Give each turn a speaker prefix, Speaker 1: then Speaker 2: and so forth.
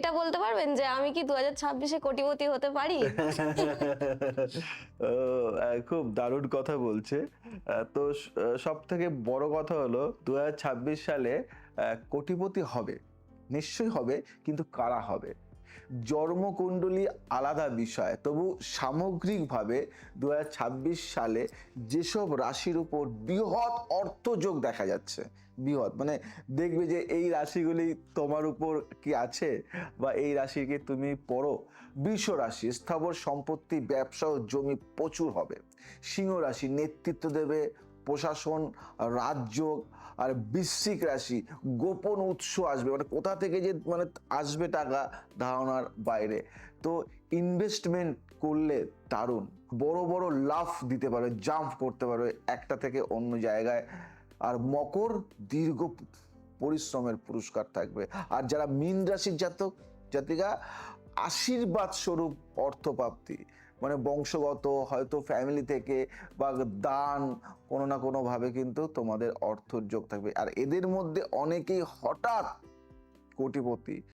Speaker 1: এটা বলতে পারবেন যে আমি কি 2026-এ কোটিপতি হতে পারি?
Speaker 2: ও, খুব দারুণ কথা বলছে। তো সব থেকে বড় কথা হলো 2026 সালে কোটিপতি হবে, নিশ্চয়ই হবে, কিন্তু কারা হবে? জন্মকুণ্ডলী আলাদা বিষয়, তবু সামগ্রিকভাবে 2026 সালে যেসব রাশির উপর বৃহৎ অর্থযোগ দেখা যাচ্ছে, বৃহৎ মানে দেখবে যে এই রাশিগুলি তোমার উপর কি আছে বা এই রাশিকে তুমি পড়ো। বৃষ রাশি স্থাবর সম্পত্তি, ব্যবসা ও জমি প্রচুর হবে। সিংহ রাশি নেতৃত্ব দেবে, প্রশাসন, রাজযোগ। আর বৃশ্চিক রাশি গোপন উৎস আসবে, মানে কোথা থেকে যে মানে আসবে টাকা ধারণার বাইরে। তো ইনভেস্টমেন্ট করলে দারুণ বড় বড় লাভ দিতে পারবে, জাম্প করতে পারবে একটা থেকে অন্য জায়গায়। আর মকর দীর্ঘ পরিশ্রমের পুরস্কার থাকবে। আর যারা মীন রাশির জাতক জাতিকা, আশীর্বাদ স্বরূপ অর্থপ্রাপ্তি, মানে বংশগত হয়তো ফ্যামিলি থেকে বা দান, কোনো না কোনো ভাবে কিন্তু তোমাদের অর্থের যোগ থাকবে। আর এদের মধ্যে অনেকেই হঠাৎ কোটিপতি